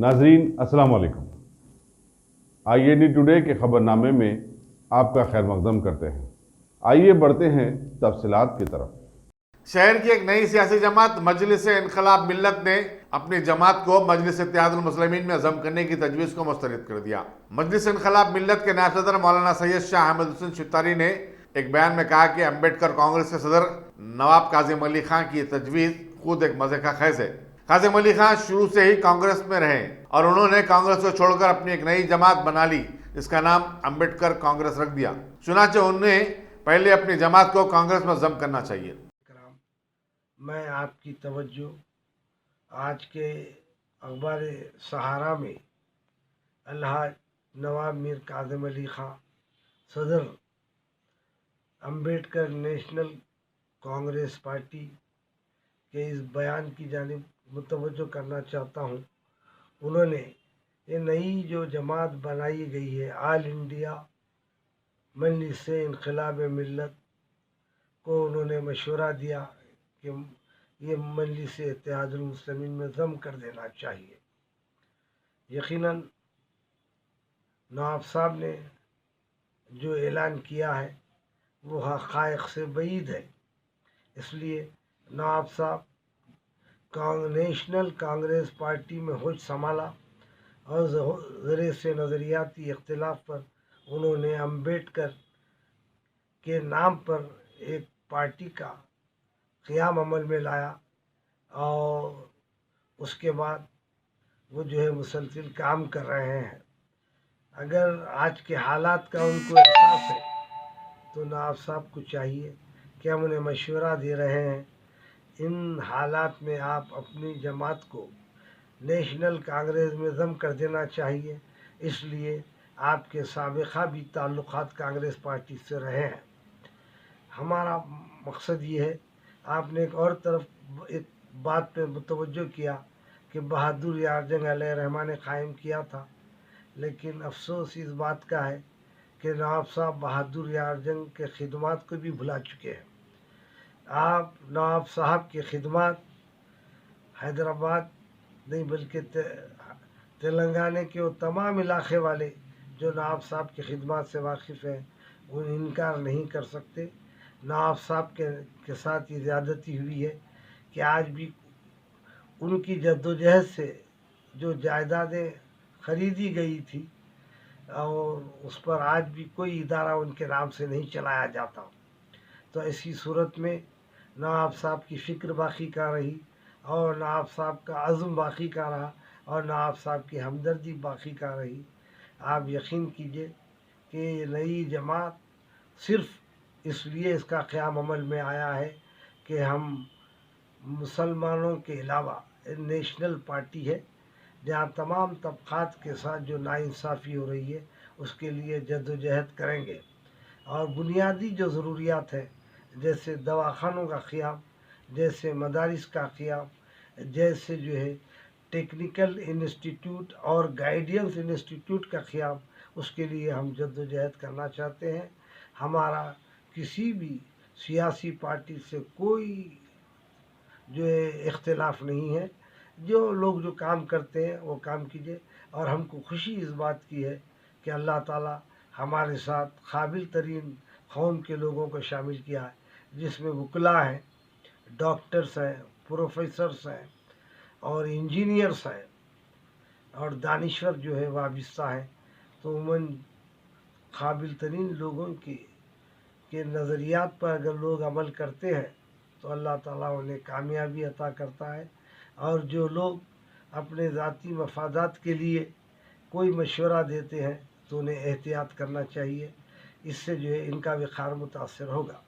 नाजरीन अस्सलाम वालेकुम। IAD टुडे के खबरनामे में आपका खैर मकदम करते हैं। आइए बढ़ते हैं तफसीलात की तरफ। शहर की एक नई सियासी जमात मजलिस इनकलाब मिल्लत ने अपनी जमात को मजलिस इत्तेहादुल मुस्लिमीन में जम करने की तजवीज़ को मुस्तरद कर दिया। मजलिस इनकलाब मिल्लत के नायब सदर मौलाना सैयद शाह अहमद हुसैन शितारी ने एक बयान में कहा कि अम्बेडकर कांग्रेस के सदर नवाब काजिम अली खां की तजवीज़ खुद एक मज़े का खैज है। काजिम अली खां शुरू से ही कांग्रेस में रहे और उन्होंने कांग्रेस को छोड़कर अपनी एक नई जमात बना ली, जिसका नाम अम्बेडकर कांग्रेस रख दिया। चुनाचे उन्हें पहले अपनी जमात को कांग्रेस में जम करना चाहिए। मैं आपकी तवज्जो आज के अखबार सहारा में अलहाज नवाब मीर काजिम अली खां सदर अम्बेडकर नेशनल कांग्रेस पार्टी के इस बयान की जानिब मुतवज्जो करना चाहता हूँ। उन्होंने ये नई जो जमात बनाई गई है ऑल इंडिया मजलिस इनकलाब मिल्लत को, उन्होंने मशवरा दिया कि ये मजलिस इत्तेहादुल मुस्लिमीन में जम कर देना चाहिए। यकीनन नवाब साहब ने जो ऐलान किया है वो हक़ाइक़ से बईद है, इसलिए नवाब साहब नेशनल कांग्रेस पार्टी में होश संभाला और ज़रे से नज़रियाती इख्तिलाफ पर उन्होंने अम्बेडकर के नाम पर एक पार्टी का क़याम अमल में लाया और उसके बाद वो जो है मुसलसिल काम कर रहे हैं। अगर आज के हालात का उनको एहसास है तो नवाब साहब को चाहिए कि हम उन्हें मशवरा दे रहे हैं, इन हालात में आप अपनी जमात को नेशनल कांग्रेस में जम कर देना चाहिए। इसलिए आपके साबिक़ा भी ताल्लुक़ात कांग्रेस पार्टी से रहे हैं। हमारा मकसद ये है, आपने एक और तरफ एक बात पे मुतवज्जो किया कि बहादुर यार जंग अलैहिर्रहमान ने कायम किया था, लेकिन अफसोस इस बात का है कि नवाब साहब बहादुर यार जंग के खिदमात को भी भुला चुके हैं। आप नवाब साहब की खिदमत हैदराबाद नहीं बल्कि तेलंगाना के वो तमाम इलाके वाले जो नवाब साहब की खिदमत से वाकिफ़ हैं वो इनकार नहीं कर सकते। नवाब साहब के साथ ये ज़्यादती हुई है कि आज भी उनकी जद्दोजहद से जो जायदादें ख़रीदी गई थी और उस पर आज भी कोई इदारा उनके नाम से नहीं चलाया जाता। तो ऐसी सूरत में नवाब साहब की फ़िक्र बाकी का रही और नवाब साहब का अज़्म बाकी का रहा और नवाब साहब की हमदर्दी बाकी का रही। आप यकीन कीजिए कि नई जमात सिर्फ़ इसलिए इसका क़याम अमल में आया है कि हम मुसलमानों के अलावा नेशनल पार्टी है जहाँ तमाम तबक़ात के साथ जो नाइंसाफ़ी हो रही है उसके लिए जद्दोजहद करेंगे और बुनियादी जो ज़रूरियात है जैसे दवाखानों का क़याम, जैसे मदारिस का क़याम, जैसे जो है टेक्निकल इंस्टीट्यूट और गाइडेंस इंस्टीट्यूट का क़याम, उसके लिए हम जद्दोजहद करना चाहते हैं। हमारा किसी भी सियासी पार्टी से कोई जो है इख्तिलाफ़ नहीं है। जो लोग जो काम करते हैं वो काम कीजिए और हमको खुशी इस बात की है कि अल्लाह ताला हमारे साथ काबिल तरीन कौम के लोगों को शामिल किया है, जिसमें वकला हैं, डॉक्टर्स हैं, प्रोफेसर्स हैं और इंजीनियर्स हैं और दानिश्वर जो है वाबिस्ता हैं। तो उमन काबिल तरीन लोगों के नज़रियात पर अगर लोग अमल करते हैं तो अल्लाह ताला उन्हें कामयाबी अता करता है और जो लोग अपने ज़ाती मफादात के लिए कोई मशवरा देते हैं तो उन्हें एहतियात करना चाहिए, इससे जो है इनका वक़ार मुतासर होगा।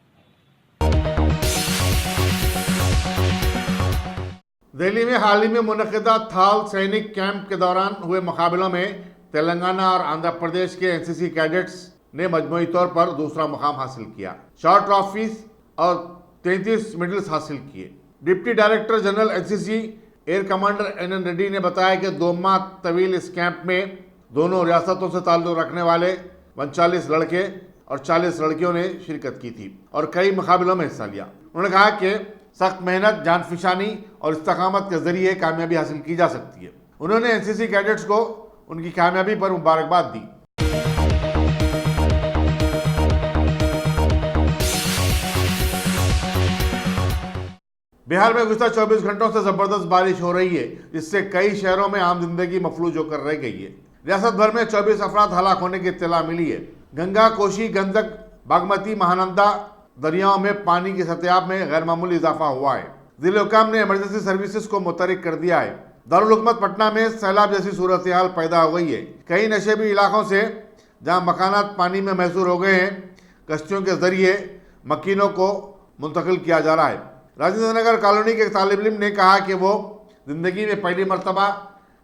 दिल्ली में हाल ही में मुनक़िदा थाल सैनिक कैंप के दौरान हुए मुकाबलों में तेलंगाना और आंध्र प्रदेश के NCC कैडेट्स ने मजमूई तौर पर दूसरा मुकाम हासिल किया। 4 ट्रॉफीज और 33 मेडल्स हासिल किए। Deputy director general NCC air commander NN Reddy ने बताया कि 2 माह तवील इस कैंप में दोनों रियासतों से ताल्लुक़ रखने वाले 39 लड़के और 40 लड़कियों ने शिरकत की थी और कई मुकाबलों में हिस्सा लिया। उन्होंने कहा कि सख्त मेहनत, जानफिशानी और इस्तकामत के ज़रिए कामयाबी हासिल की जा सकती है। उन्होंने एनसीसी कैडेट्स को उनकी कामयाबी पर मुबारकबाद दी। बिहार में गुज़िश्ता 24 घंटों से जबरदस्त बारिश हो रही है, जिससे कई शहरों में आम जिंदगी मफलूज होकर रह गई है। रियासत भर में 24 अफराद हलाक होने की इत्तला मिली है। गंगा, कोसी, गंडक, बागमती, महानंदा दरियाओं में पानी की सतह में गैरमामूली इजाफा हुआ है। जिला हुकाम ने इमरजेंसी सर्विसेज को मुतहरिक कर दिया है। दारुल हुकूमत पटना में सैलाब जैसी सूरत हाल पैदा हो गई है। कई नशेबी इलाकों से जहां मकानात पानी में महसूर हो गए हैं, कश्तियों के जरिए मकीनों को मुंतकिल किया जा रहा है। राजेंद्र नगर कॉलोनी के एक तालिब इल्म ने कहा कि वो जिंदगी में पहली मरतबा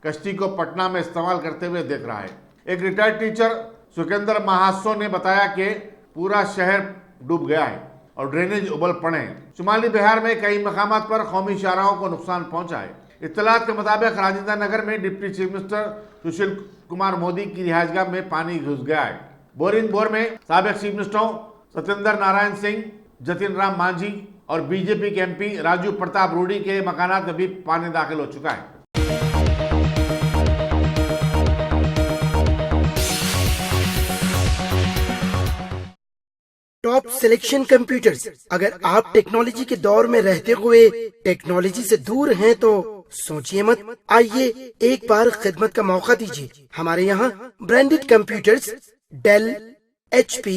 कश्ती को पटना में इस्तेमाल करते हुए देख रहा है। एक रिटायर्ड टीचर सुकेंद्र महासो ने बताया कि पूरा शहर डूब गया है और ड्रेनेज उबल पड़े हैं। शुमाली बिहार में कई मकामात पर कौमी शाहराहों को नुकसान पहुंचा है। इत्तलात के मुताबिक राजेंद्र नगर में deputy chief minister Sushil Kumar Modi की रिहायशगाह में पानी घुस गया है। बोरिंग बोर में साबिक चीफ मिनिस्टरों सत्येंद्र नारायण सिंह, जतिन राम मांझी और बीजेपी के एमपी राजू प्रताप रूडी के मकानात में भी पानी दाखिल हो चुका है। Top selection computers. अगर आप टेक्नोलॉजी के दौर में रहते हुए टेक्नोलॉजी से दूर हैं तो सोचिए मत, आइए एक बार खिदमत का मौका दीजिए। हमारे यहाँ branded computers Dell, HP,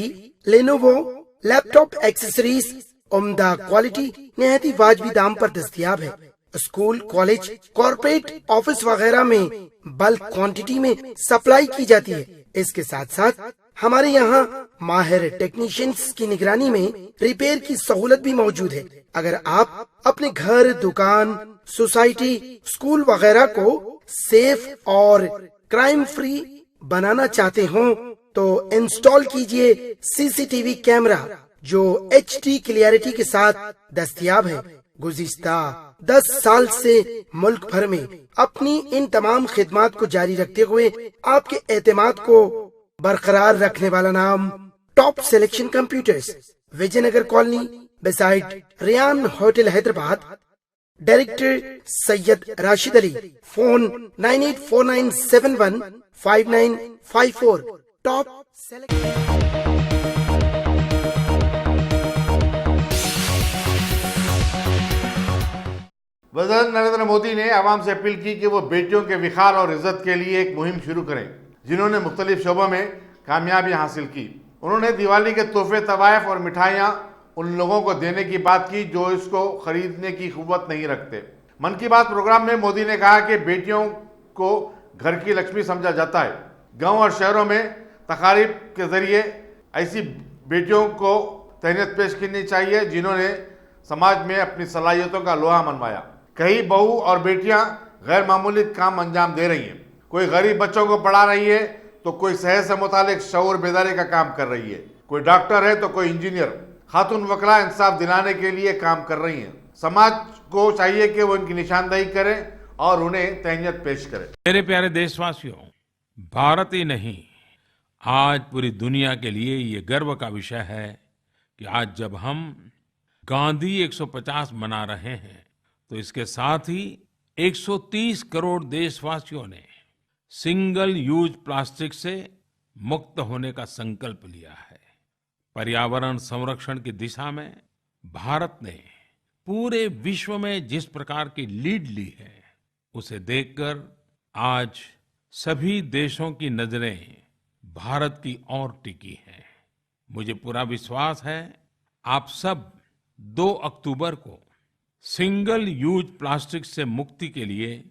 Lenovo, laptop accessories उम्दा क्वालिटी निहायती वाजबी दाम पर दस्तयाब है। स्कूल, कॉलेज, कॉर्पोरेट, ऑफिस वगैरह में बल्क क्वांटिटी में सप्लाई की जाती है। इसके साथ साथ हमारे यहाँ माहिर टेक्नीशियंस की निगरानी में रिपेयर की सहूलत भी मौजूद है। अगर आप अपने घर, दुकान, सोसाइटी, स्कूल वगैरह को सेफ और क्राइम फ्री बनाना चाहते हो तो इंस्टॉल कीजिए CCTV कैमरा जो HD क्लियरिटी के साथ दस्तयाब है। गुज़िश्ता 10 साल से मुल्क भर में अपनी इन तमाम खिदमात को जारी रखते हुए आपके एतमाद को बरकरार रखने वाला नाम top selection computers, Vijayanagar colony beside Riyan hotel, Hyderabad. Director Syed Rashid Ali. Phone 9849715954। Top वज़ीर नरेंद्र मोदी ने आवाम से अपील की कि वो बेटियों के विखार और इज्जत के लिए एक मुहिम शुरू करें, जिन्होंने मुख्तलिफ शोबों में कामयाबी हासिल की। उन्होंने दिवाली के तोहफे, तवायफ और मिठाइयाँ उन लोगों को देने की बात की जो इसको खरीदने की कुव्वत नहीं रखते। मन की बात प्रोग्राम में मोदी ने कहा कि बेटियों को घर की लक्ष्मी समझा जाता है। गांव और शहरों में तकारीब के जरिए ऐसी बेटियों को तहनीत पेश करनी चाहिए जिन्होंने समाज में अपनी सलाहियतों का लोहा मनवाया। कई बहू और बेटियां गैर मामूली काम अंजाम दे रही हैं। कोई गरीब बच्चों को पढ़ा रही है तो कोई सेहत से मुतालिक शऊर बेदारी का काम कर रही है। कोई डॉक्टर है तो कोई इंजीनियर। खातून वकला इंसाफ दिलाने के लिए काम कर रही हैं। समाज को चाहिए कि वो इनकी निशानदेही करें और उन्हें तहनीत पेश करें। मेरे प्यारे देशवासियों, भारत ही नहीं, आज पूरी दुनिया के लिए ये गर्व का विषय है कि आज जब हम गांधी 150 मना रहे हैं तो इसके साथ ही 130 करोड़ देशवासियों ने सिंगल यूज प्लास्टिक से मुक्त होने का संकल्प लिया है। पर्यावरण संरक्षण की दिशा में भारत ने पूरे विश्व में जिस प्रकार की लीड ली है, उसे देखकर आज सभी देशों की नजरें भारत की ओर टिकी हैं। मुझे पूरा विश्वास है आप सब 2 अक्टूबर को सिंगल यूज प्लास्टिक से मुक्ति के लिए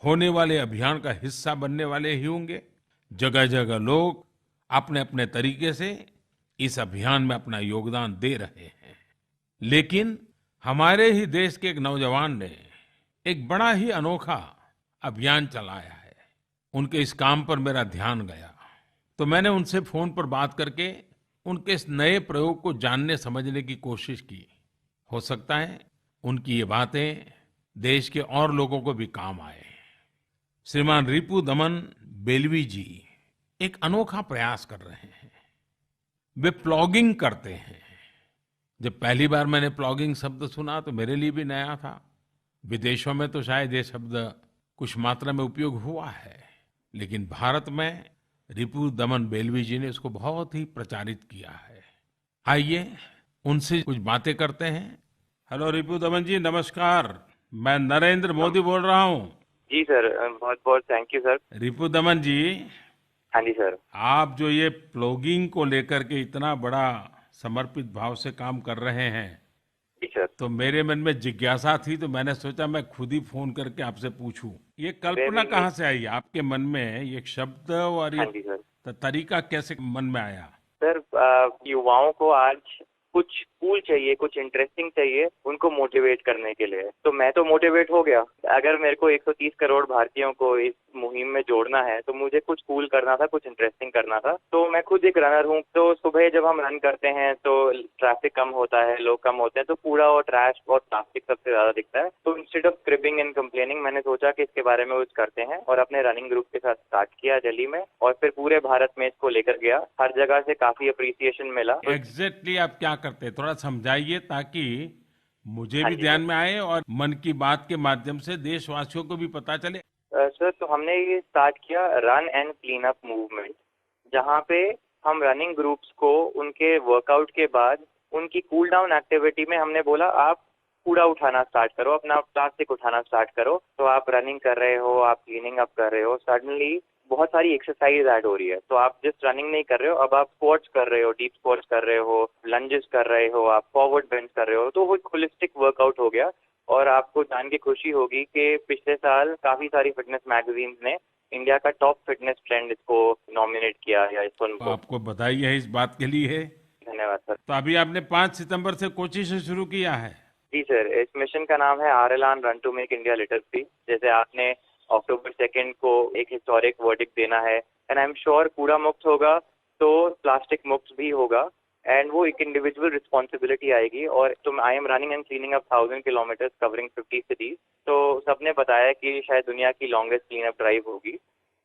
होने वाले अभियान का हिस्सा बनने वाले ही होंगे। जगह जगह लोग अपने अपने तरीके से इस अभियान में अपना योगदान दे रहे हैं। लेकिन हमारे ही देश के एक नौजवान ने एक बड़ा ही अनोखा अभियान चलाया है। उनके इस काम पर मेरा ध्यान गया तो मैंने उनसे फोन पर बात करके उनके इस नए प्रयोग को जानने समझने की कोशिश की। हो सकता है उनकी ये बातें देश के और लोगों को भी काम आए। श्रीमान रिपु दमन बेल्वी जी एक अनोखा प्रयास कर रहे हैं। वे प्लॉगिंग करते हैं। जब पहली बार मैंने प्लॉगिंग शब्द सुना तो मेरे लिए भी नया था। विदेशों में तो शायद ये शब्द कुछ मात्रा में उपयोग हुआ है, लेकिन भारत में रिपु दमन बेल्वी जी ने इसको बहुत ही प्रचारित किया है। आइए उनसे कुछ बातें करते हैं। हेलो रिपु दमन जी, नमस्कार। मैं नरेंद्र मोदी बोल रहा हूँ। जी सर, बहुत बहुत थैंक यू सर। रिपु दमन जी, हाँ जी सर। आप जो ये प्लॉगिंग को लेकर के इतना बड़ा समर्पित भाव से काम कर रहे हैं, जी सर। तो मेरे मन में जिज्ञासा थी, तो मैंने सोचा मैं खुद ही फोन करके आपसे पूछूं, ये कल्पना कहाँ से आई आपके मन में, ये शब्द और हाँ ये जी सर। तरीका कैसे मन में आया? सर, युवाओं को आज कुछ कूल चाहिए, कुछ इंटरेस्टिंग चाहिए उनको मोटिवेट करने के लिए। तो मैं तो मोटिवेट हो गया। अगर मेरे को 130 करोड़ भारतीयों को इस मुहिम में जोड़ना है तो मुझे कुछ कूल करना था, कुछ इंटरेस्टिंग करना था। तो मैं खुद एक रनर हूँ, तो सुबह जब हम रन करते हैं तो ट्रैफिक कम होता है, लोग कम होते हैं, तो कूड़ा और ट्रैश और प्लास्टिक सबसे ज्यादा दिखता है। तो instead of cribbing and complaining, मैंने सोचा कि इसके बारे में कुछ करते हैं और अपने रनिंग ग्रुप के साथ स्टार्ट किया दिल्ली में, और फिर पूरे भारत में इसको लेकर गया। हर जगह से काफी अप्रिसिएशन मिला। एग्जैक्टली आप क्या करते हैं, थोड़ा समझाइए ताकि मुझे हाँ भी जी ध्यान सर। में आए और मन की बात के माध्यम से देशवासियों को भी पता चले। सर, तो हमने ये स्टार्ट किया run and clean up movement, जहाँ पे हम रनिंग ग्रुप्स को उनके वर्कआउट के बाद उनकी कूल डाउन एक्टिविटी में हमने बोला आप कूड़ा उठाना स्टार्ट करो, अपना प्लास्टिक उठाना स्टार्ट करो। तो आप रनिंग कर रहे हो, आप क्लीनिंग अप कर रहे हो, सडनली बहुत सारी एक्सरसाइज ऐड हो रही है। तो आप जस्ट रनिंग नहीं कर रहे हो, अब आप स्क्वाट्स कर रहे हो, डीप स्क्वाट्स कर रहे हो, लंजेस कर रहे हो, आप फॉरवर्ड बेंच कर रहे हो। तो वो एक होलिस्टिक वर्कआउट हो गया। और आपको जान के खुशी होगी कि पिछले साल काफी सारी फिटनेस मैगजीन्स ने इंडिया का टॉप फिटनेस ट्रेंड इसको नॉमिनेट किया या इसको तो उनको। आपको बधाई है इस बात के लिए। धन्यवाद सर। तो अभी आपने 5 सितंबर से कोची से शुरू किया है। जी सर, इस मिशन का नाम है आरएलआन run to make India litter free. जैसे आपने अक्टूबर 2 को एक हिस्टोरिक वर्डिक्ट देना है, एंड आई एम श्योर कूड़ा मुक्त होगा तो प्लास्टिक मुक्त भी होगा, एंड वो एक इंडिविजुअल रिस्पॉन्सिबिलिटी आएगी। और तुम I am running and cleaning up 1000 kilometres covering 50 cities. तो सबने बताया कि शायद दुनिया की लॉन्गेस्ट क्लीन अप ड्राइव होगी।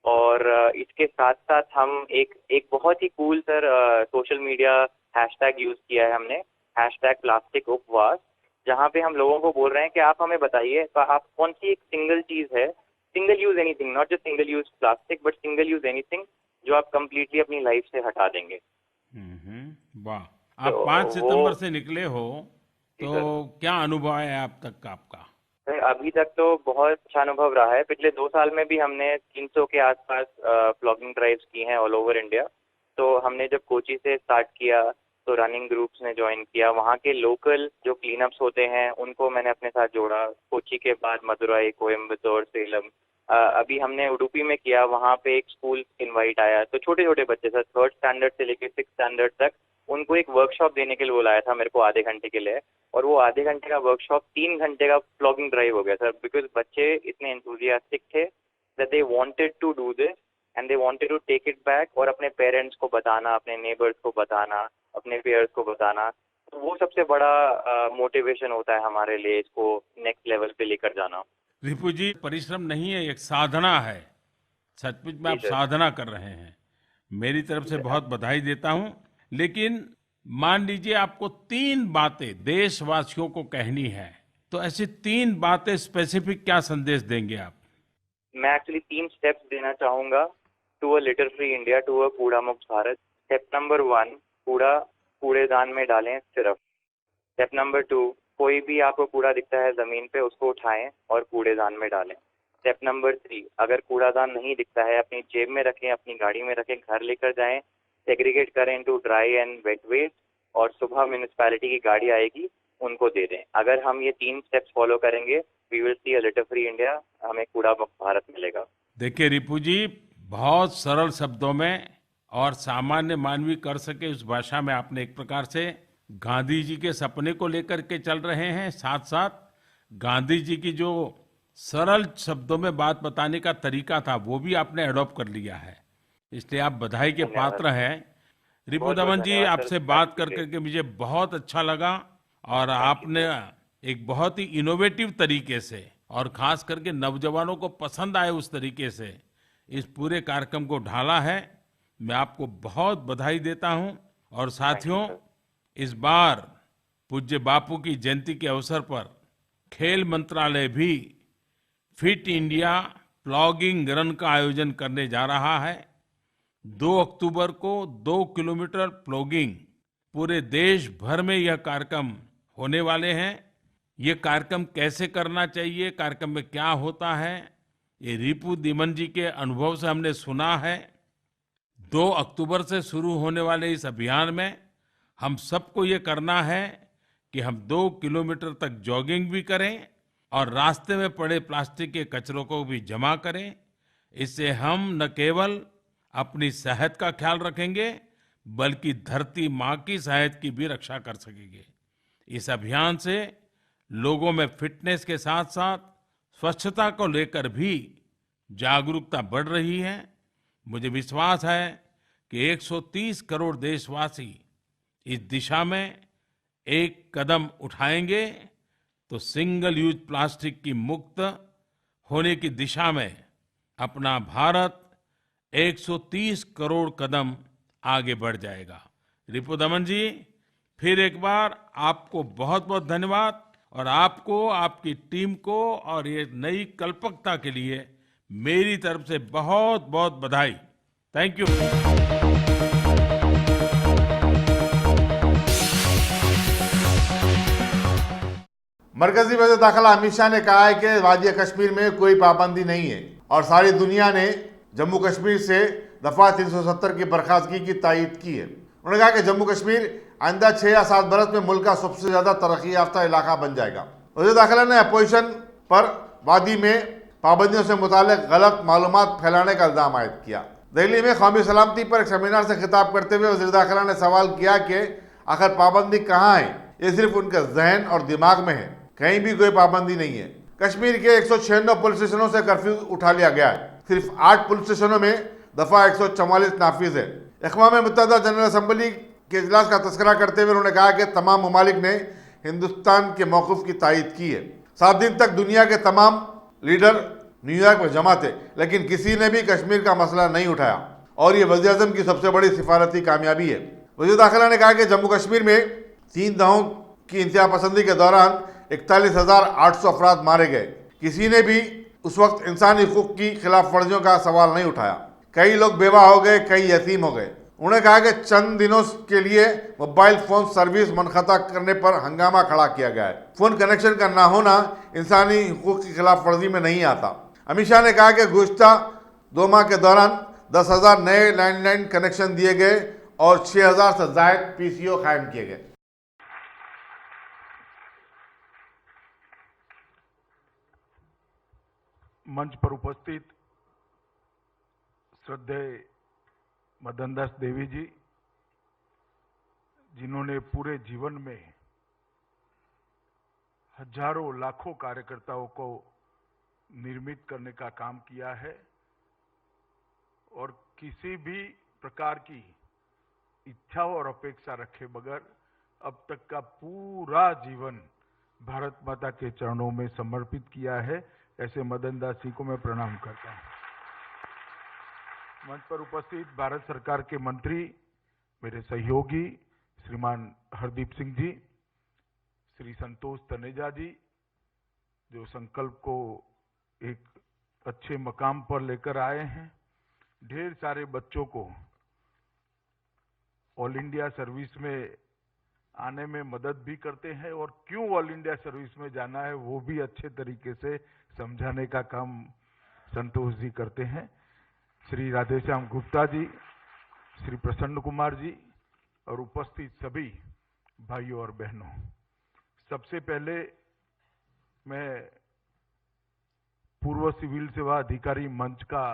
और इसके साथ साथ हम एक बहुत ही cool sir social media hashtag use किया है हमने, हैशटैग प्लास्टिक उपवास, जहाँ पे हम लोगों को बोल रहे हैं कि आप हमें बताइए तो आप कौन सी एक सिंगल चीज है, single use anything, not just single use plastic but single use anything, जो आप कंप्लीटली अपनी लाइफ से हटा देंगे। वाह, आप तो 5 वो सितंबर से निकले हो, जी तो सर। क्या अनुभव है अब तक का आपका? सर, अभी तक तो बहुत अच्छा अनुभव रहा है। पिछले 2 साल में भी हमने 300 के आसपास प्लॉगिंग ड्राइव्स की हैं ऑल ओवर इंडिया। तो हमने जब कोची से स्टार्ट किया तो रनिंग ग्रुप्स ने ज्वाइन किया, वहाँ के लोकल जो क्लीनअप्स होते हैं उनको मैंने अपने साथ जोड़ा। कोची के बाद मदुरई, कोयम्बतूर, सेलम, अभी हमने उडुपी में किया, वहाँ पे एक स्कूल इनवाइट आया। तो छोटे छोटे बच्चे सर 3rd स्टैंडर्ड से लेकर 6th स्टैंडर्ड तक, उनको एक वर्कशॉप देने के लिए बुलाया था मेरे को आधे घंटे के लिए। और वो आधे घंटे का वर्कशॉप 3 घंटे का प्लॉगिंग ड्राइव हो गया सर, बिकॉज बच्चे इतने एंथुजियास्टिक थे that they wanted to do this and they wanted to take it back, और अपने पेरेंट्स को बताना, अपने नेबर्स को बताना, अपने पेयर्स को बताना। तो वो सबसे बड़ा मोटिवेशन होता है हमारे लिए इसको नेक्स्ट लेवल पे लेकर जाना। रिपु जी, परिश्रम नहीं है, एक साधना है। सचमुच में जी आप सर। साधना कर रहे हैं। मेरी तरफ से बहुत बधाई देता हूं। लेकिन मान लीजिए आपको 3 बातें देशवासियों को कहनी है, तो ऐसी 3 बातें स्पेसिफिक क्या संदेश देंगे आप? मैं एक्चुअली 3 स्टेप्स देना चाहूंगा to a litter free India, to a कूड़ा मुक्त भारत। स्टेप नंबर 1, कूड़ा कूड़ेदान में डालें सिर्फ। स्टेप नंबर 2, कोई भी आपको कूड़ा दिखता है जमीन पे उसको उठाएं और कूड़ेदान में डालें। स्टेप नंबर 3, अगर कूड़ादान नहीं दिखता है अपनी जेब में रखें, अपनी गाड़ी में रखें, घर लेकर जाएं, सेग्रीगेट करें into dry and wet waste, और सुबह म्यूनिसिपैलिटी की गाड़ी आएगी उनको दे दें। अगर हम ये 3 स्टेप्स फॉलो करेंगे, we will see a litter free India, हमें कूड़ा मुक्त भारत मिलेगा। देखिए रिपु जी, बहुत सरल शब्दों में और सामान्य मानवी कर सके उस भाषा में आपने एक प्रकार से गांधी जी के सपने को लेकर के चल रहे हैं, साथ साथ गांधी जी की जो सरल शब्दों में बात बताने का तरीका था वो भी आपने अडॉप्ट कर लिया है। इसलिए आप बधाई के धन्यवाद। पात्र हैं। रिपु बहुत बहुत दमन जी, धन्यवाद सर, आपसे बात कर शुक्रिया। करके मुझे बहुत अच्छा लगा, और आपने एक बहुत ही इनोवेटिव तरीके से और खास करके नौजवानों को पसंद आए उस तरीके से इस पूरे कार्यक्रम को ढाला है। मैं आपको बहुत बधाई देता हूं। और साथियों, इस बार पूज्य बापू की जयंती के अवसर पर खेल मंत्रालय भी फिट इंडिया प्लॉगिंग रन का आयोजन करने जा रहा है। 2 अक्टूबर को 2 किलोमीटर प्लॉगिंग, पूरे देश भर में यह कार्यक्रम होने वाले हैं। ये कार्यक्रम कैसे करना चाहिए, कार्यक्रम में क्या होता है, ये रिपु दमन जी के अनुभव से हमने सुना है। 2 अक्टूबर से शुरू होने वाले इस अभियान में हम सबको ये करना है कि हम 2 किलोमीटर तक जॉगिंग भी करें और रास्ते में पड़े प्लास्टिक के कचरों को भी जमा करें। इससे हम न केवल अपनी सेहत का ख्याल रखेंगे बल्कि धरती माँ की सेहत की भी रक्षा कर सकेंगे। इस अभियान से लोगों में फिटनेस के साथ साथ स्वच्छता को लेकर भी जागरूकता बढ़ रही है। मुझे विश्वास है कि 130 करोड़ देशवासी इस दिशा में एक कदम उठाएंगे तो सिंगल यूज प्लास्टिक की मुक्त होने की दिशा में अपना भारत 130 करोड़ कदम आगे बढ़ जाएगा। रिपु दमन जी, फिर एक बार आपको बहुत बहुत धन्यवाद और आपको, आपकी टीम को और ये नई कल्पकता के लिए मेरी तरफ से बहुत बहुत बधाई। Thank you. मरकजी वज़ीर दाखिला अमित शाह ने कहा है कि वादी कश्मीर में कोई पाबंदी नहीं है और सारी दुनिया ने जम्मू कश्मीर से दफा 370 की बर्खास्तगी की तायीद की है। उन्होंने कहा कि जम्मू कश्मीर आइंदा 6 या 7 बरस में मुल्क का सबसे ज्यादा तरक्की याफ्ता इलाका बन जाएगा। वज़ीर दाखिला ने अपोजिशन पर वादी में पाबंदियों से मुतालिक गलत मालूमात फैलाने का इल्जाम आयद किया। दिल्ली में कौमी सलामती पर एक सेमिनार से खिताब करते हुए वज़ीर दाखिला ने सवाल किया कि आखिर पाबंदी कहाँ है? ये सिर्फ उनके जहन और दिमाग में है, कहीं भी कोई पाबंदी नहीं है। कश्मीर के 196 पुलिस स्टेशनों से कर्फ्यू उठा लिया गया है। सिर्फ 8 पुलिस स्टेशनों में दफा 144 नाफिज है। अक़वाम मुत्तहिदा जनरल असम्बली के इजलास का तस्करा करते हुए उन्होंने कहा कि तमाम ममालिक ने हिंदुस्तान के मौक़िफ़ की तायीद की है। 7 दिन तक दुनिया के तमाम लीडर न्यूयॉर्क में जमा थे, लेकिन किसी ने भी कश्मीर का मसला नहीं उठाया और ये वज़ीर आज़म की सबसे बड़ी सिफारती कामयाबी है। वज़ीर दाखिला ने कहा कि जम्मू कश्मीर में 3 दहाकों की इंतहा पसंदी के दौरान 41,800 अफराद मारे गए। किसी ने भी उस वक्त इंसानी हुकूक की खिलाफ वर्जियों का सवाल नहीं उठाया। कई लोग बेवा हो गए, कई यतीम हो गए। उन्होंने कहा कि चंद दिनों के लिए मोबाइल फोन सर्विस मुनक़ता करने पर हंगामा खड़ा किया गया है। फोन कनेक्शन का ना होना इंसानी हुकूक की खिलाफ वर्जी में नहीं आता। अमित शाह ने कहा कि गुज़श्ता 2 माह के दौरान 10,000 नए लैंडलाइन कनेक्शन दिए गए और 6,000 से ज़ायद PCO कायम किए गए। मंच पर उपस्थित श्रद्धेय मदन दास देवी जी, जिन्होंने पूरे जीवन में हजारों लाखों कार्यकर्ताओं को निर्मित करने का काम किया है और किसी भी प्रकार की इच्छा और अपेक्षा रखे बगैर अब तक का पूरा जीवन भारत माता के चरणों में समर्पित किया है। ऐसे मदन दास जी को मैं प्रणाम करता हूं। मंच पर उपस्थित भारत सरकार के मंत्री, मेरे सहयोगी श्रीमान हरदीप सिंह जी, श्री संतोष तनेजा जी, जो संकल्प को एक अच्छे मकाम पर लेकर आए हैं। ढेर सारे बच्चों को ऑल इंडिया सर्विस में आने में मदद भी करते हैं और क्यों ऑल इंडिया सर्विस में जाना है वो भी अच्छे तरीके से समझाने का काम संतोष जी करते हैं। श्री राधेश्याम गुप्ता जी, श्री प्रसन्न कुमार जी और उपस्थित सभी भाइयों और बहनों, सबसे पहले मैं पूर्व सिविल सेवा अधिकारी मंच का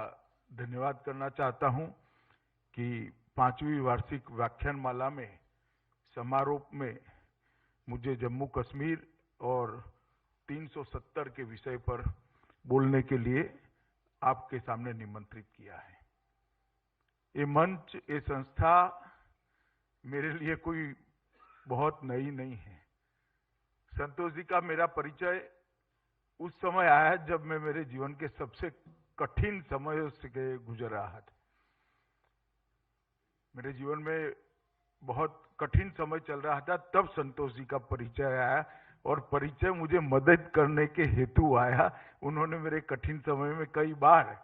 धन्यवाद करना चाहता हूं कि 5वीं वार्षिक व्याख्यानमाला में समारोह में मुझे जम्मू कश्मीर और 370 के विषय पर बोलने के लिए आपके सामने निमंत्रित किया है। ये मंच, ये संस्था मेरे लिए कोई बहुत नई नहीं है। संतोष जी का मेरा परिचय उस समय आया जब मैं मेरे जीवन के सबसे कठिन समय से गुजर रहा था। मेरे जीवन में बहुत कठिन समय चल रहा था, तब संतोष जी का परिचय आया और परिचय मुझे मदद करने के हेतु आया। उन्होंने मेरे कठिन समय में कई बार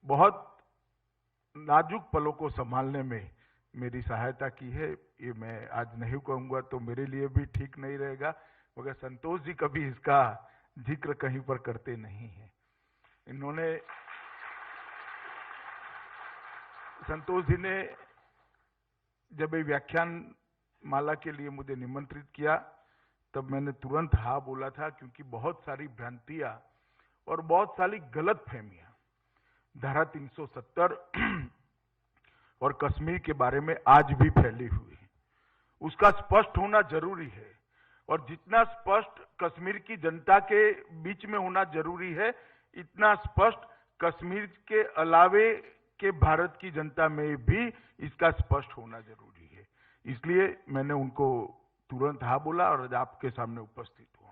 बहुत नाजुक पलों को संभालने में मेरी सहायता की है। ये मैं आज नहीं कहूंगा तो मेरे लिए भी ठीक नहीं रहेगा, मगर संतोष जी कभी इसका जिक्र कहीं पर करते नहीं है। संतोष जी ने जब ये व्याख्यान माला के लिए मुझे निमंत्रित किया तब मैंने तुरंत हाँ बोला था, क्योंकि बहुत सारी भ्रांतियां और बहुत सारी गलतफहमियां धारा 370 और कश्मीर के बारे में आज भी फैली हुई है। उसका स्पष्ट होना जरूरी है, और जितना स्पष्ट कश्मीर की जनता के बीच में होना जरूरी है, इतना स्पष्ट कश्मीर के अलावे के भारत की जनता में भी इसका स्पष्ट होना जरूरी है। इसलिए मैंने उनको तुरंत हाँ बोला और आज आपके सामने उपस्थित हुआ।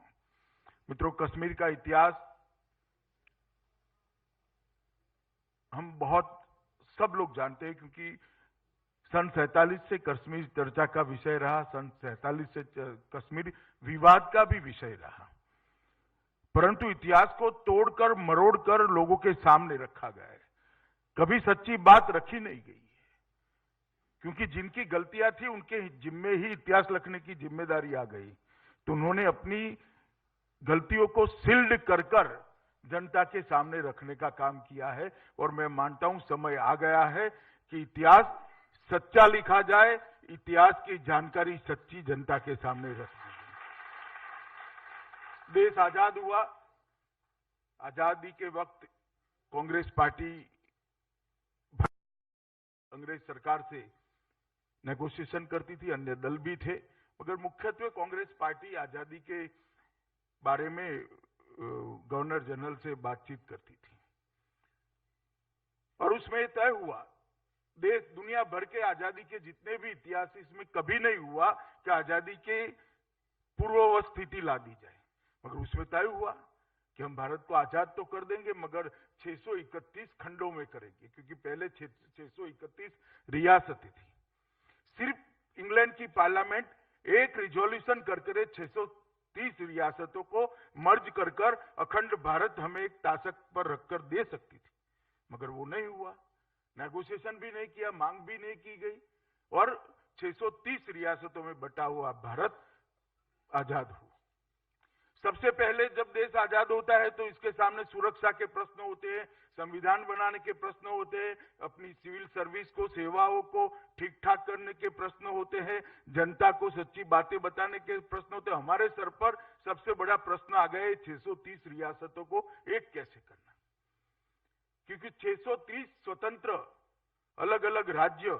मित्रों, कश्मीर का इतिहास हम सब लोग जानते हैं, क्योंकि सन 47 से कश्मीर चर्चा का विषय रहा, सन 47 से कश्मीर विवाद का भी विषय रहा, परंतु इतिहास को तोड़कर मरोड़कर लोगों के सामने रखा गया है। कभी सच्ची बात रखी नहीं गई है, क्योंकि जिनकी गलतियां थी उनके जिम्मे ही इतिहास लिखने की जिम्मेदारी आ गई, तो उन्होंने अपनी गलतियों को सील्ड कर जनता के सामने रखने का काम किया है। और मैं मानता हूं समय आ गया है कि इतिहास सच्चा लिखा जाए, इतिहास की जानकारी सच्ची जनता के सामने रख दी जाए। देश आजाद हुआ, आजादी के वक्त कांग्रेस पार्टी अंग्रेज सरकार से नेगोशिएशन करती थी, अन्य दल भी थे, मगर मुख्यत्वे कांग्रेस पार्टी आजादी के बारे में गवर्नर जनरल से बातचीत करती थी। और उसमें तय हुआ, देश दुनिया भर के आजादी के जितने भी इतिहास, इसमें कभी नहीं हुआ कि आजादी के पूर्ववत स्थिति ला दी जाए, मगर उसमें तय हुआ कि हम भारत को आजाद तो कर देंगे, मगर 631 खंडों में करेंगे, क्योंकि पहले 631 रियासतें थी। सिर्फ इंग्लैंड की पार्लियामेंट एक रिजोल्यूशन करके 630 रियासतों को मर्ज कर अखंड भारत हमें एक ताकत पर रखकर दे सकती थी, मगर वो नहीं हुआ। नेगोशिएशन भी नहीं किया, मांग भी नहीं की गई, और 630 रियासतों में बटा हुआ भारत आजाद हुआ। सबसे पहले जब देश आजाद होता है तो इसके सामने सुरक्षा के प्रश्न होते हैं, संविधान बनाने के प्रश्न होते हैं, अपनी सिविल सर्विस को, सेवाओं को ठीक ठाक करने के प्रश्न होते हैं, जनता को सच्ची बातें बताने के प्रश्न होते हैं। हमारे सर पर सबसे बड़ा प्रश्न आ गया है 630 रियासतों को एक कैसे करना, क्योंकि 630 स्वतंत्र अलग अलग राज्य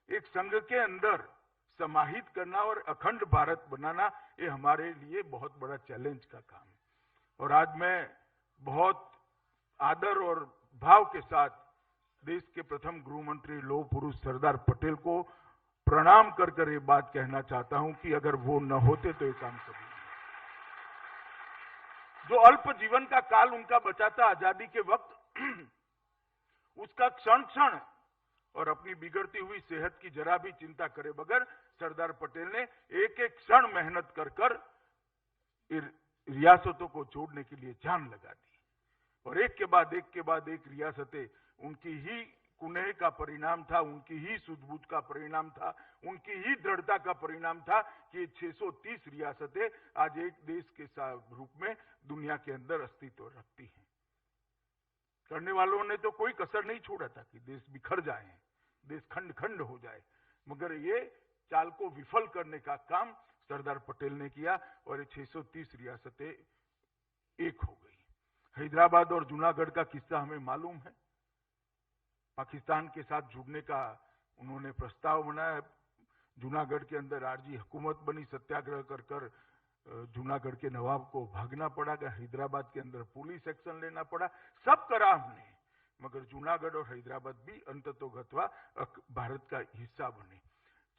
एक संघ के अंदर समाहित करना और अखंड भारत बनाना, ये हमारे लिए बहुत बड़ा चैलेंज का काम है। और आज मैं बहुत आदर और भाव के साथ देश के प्रथम गृह मंत्री लौह पुरुष सरदार पटेल को प्रणाम कर ये बात कहना चाहता हूं कि अगर वो न होते तो ये काम कभी नहीं। जो अल्प जीवन का काल उनका बचा था आजादी के वक्त, उसका क्षण क्षण और अपनी बिगड़ती हुई सेहत की जरा भी चिंता करे बगैर सरदार पटेल ने एक एक क्षण मेहनत कर रियासतों को जोड़ने के लिए जान लगा दी, और एक के बाद एक रियासतें उनकी ही कुनेह का परिणाम था, उनकी ही सूझबूझ का परिणाम था, उनकी ही दृढ़ता का परिणाम था कि 630 रियासतें आज एक देश के रूप में दुनिया के अंदर अस्तित्व रखती हैं। करने वालों ने तो कोई कसर नहीं छोड़ा था कि देश बिखर जाए, देश खंड खंड हो जाए, मगर ये चाल को विफल करने का काम सरदार पटेल ने किया और 630 रियासतें एक हो गई। हैदराबाद और जूनागढ़ का किस्सा हमें मालूम है। पाकिस्तान के साथ जुड़ने का उन्होंने प्रस्ताव बनाया, जूनागढ़ के अंदर आरजी हुकूमत बनी, सत्याग्रह कर जूनागढ़ के नवाब को भागना पड़ा, हैदराबाद के अंदर पुलिस एक्शन लेना पड़ा, सब करा हमने, मगर जूनागढ़ और हैदराबाद भी अंततोगत्वा भारत का हिस्सा बने।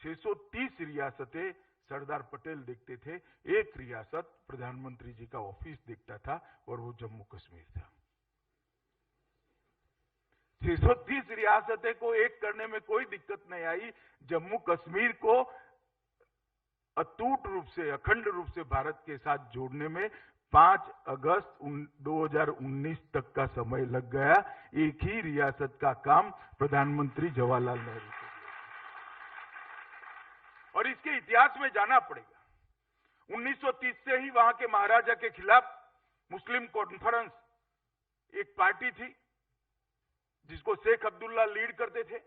630 रियासतें सरदार पटेल देखते थे, एक रियासत प्रधानमंत्री जी का ऑफिस देखता था और वो जम्मू कश्मीर था। 630 रियासतें को एक करने में कोई दिक्कत नहीं आई, जम्मू कश्मीर को अटूट रूप से, अखंड रूप से भारत के साथ जोड़ने में 5 अगस्त 2019 तक का समय लग गया। एक ही रियासत का काम प्रधानमंत्री जवाहरलाल नेहरू को दिया। और इसके इतिहास में जाना पड़ेगा। 1930 से ही वहां के महाराजा के खिलाफ मुस्लिम कॉन्फ्रेंस एक पार्टी थी जिसको शेख अब्दुल्ला लीड करते थे।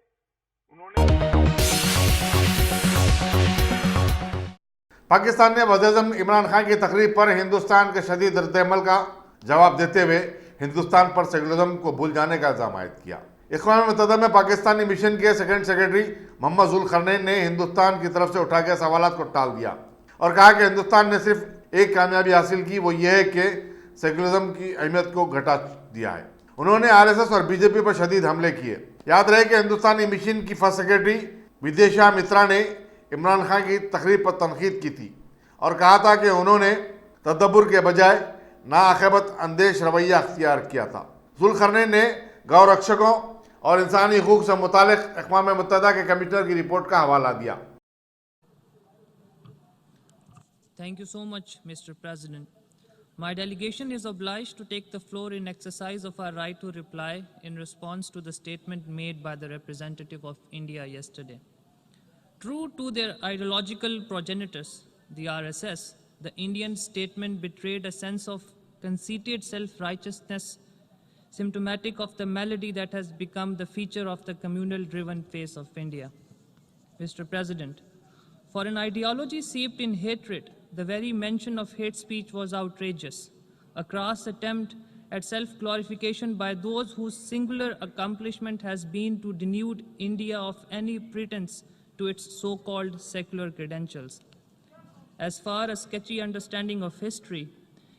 पाकिस्तान ने वज़ीर-ए-आज़म इमरान खान की तकरीर पर हिंदुस्तान के शदीद रद्द-ए-अमल का जवाब देते हुए हिंदुस्तान पर सेकुलरिज्म को भूल जाने का इल्जाम आयद किया। इख़वान मुत्तहिदा में पाकिस्तानी मिशन के सेकेंड सेक्रेटरी मोहम्मद ज़ुल्क़रनैन ने हिंदुस्तान की तरफ से उठाए गए सवालात को टाल दिया और कहा कि हिंदुस्तान ने सिर्फ एक कामयाबी हासिल की, वो ये है कि सेकुलरिज्म की अहमियत को घटा दिया है। उन्होंने आरएसएस और बीजेपी पर शदीद हमले किए। याद रहे कि हिंदुस्तानी मिशन की फर्स्ट सेक्रेटरी विदेशा मित्रा ने इमरान खान की तकरीर पर तनकीद की थी और कहा था कि उन्होंने तदब्बुर के बजाय नाअक़ीबत अंदेश रवैया अख्तियार किया था। ज़ुल्क़रनैन ने गौरक्षकों और इंसानी हकूक़ से मुतालिक अक़वाम मुत्तहिदा के कमिश्नर की रिपोर्ट का हवाला दिया। Thank you so much, Mr. President. My delegation is obliged to take the floor in exercise of our right to reply in response to the statement made by the representative of India yesterday. True to their ideological progenitors, the RSS, the Indian statement betrayed a sense of conceited self-righteousness, symptomatic of the malady that has become the feature of the communal-driven face of India. Mr. President, for an ideology seeped in hatred, the very mention of hate speech was outrageous, a crass attempt at self-glorification by those whose singular accomplishment has been to denude India of any pretense to its so-called secular credentials. As far as sketchy understanding of history,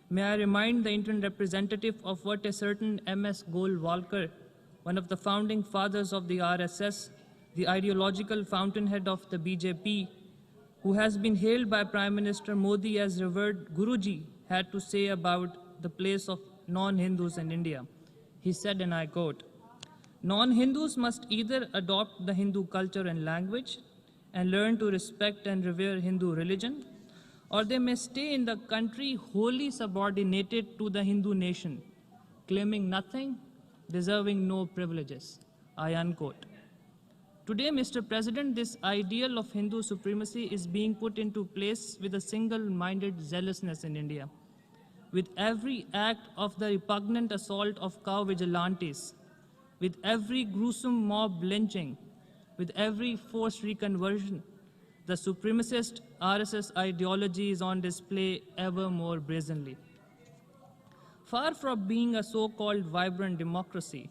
may I remind the Indian representative of what a certain M.S. Golwalkar, one of the founding fathers of the RSS, the ideological fountainhead of the BJP, who has been hailed by Prime Minister Modi as revered Guruji, had to say about the place of non-Hindus in India. He said, and I quote, "Non-Hindus must either adopt the Hindu culture and language and learn to respect and revere Hindu religion, or they may stay in the country wholly subordinated to the Hindu nation, claiming nothing, deserving no privileges." I unquote. Today, Mr. President, this ideal of Hindu supremacy is being put into place with a single-minded zealousness in India. With every act of the repugnant assault of cow vigilantes, with every gruesome mob lynching, with every forced reconversion, the supremacist RSS ideology is on display ever more brazenly. Far from being a so-called vibrant democracy,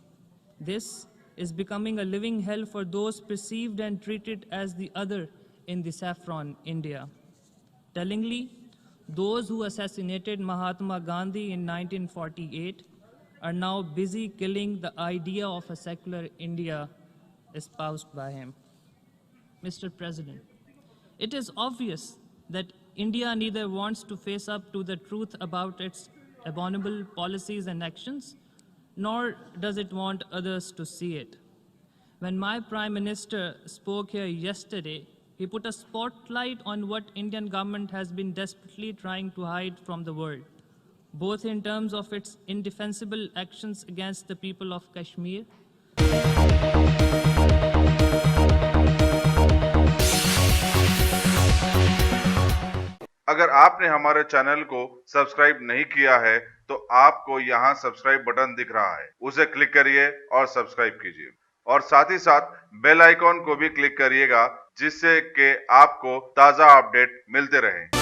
this is becoming a living hell for those perceived and treated as the other in the saffron India. Tellingly, those who assassinated Mahatma Gandhi in 1948 are now busy killing the idea of a secular India espoused by him. Mr. President, it is obvious that India neither wants to face up to the truth about its abominable policies and actions, nor does it want others to see it. When my Prime Minister spoke here yesterday, he put a spotlight on what Indian government has been desperately trying to hide from the world, both in terms of its indefensible actions against the people of Kashmir. अगर आपने हमारे channel को subscribe नहीं किया है तो आपको यहाँ सब्सक्राइब बटन दिख रहा है, उसे क्लिक करिए और सब्सक्राइब कीजिए और साथ ही साथ बेल आइकॉन को भी क्लिक करिएगा जिससे कि आपको ताज़ा अपडेट मिलते रहें।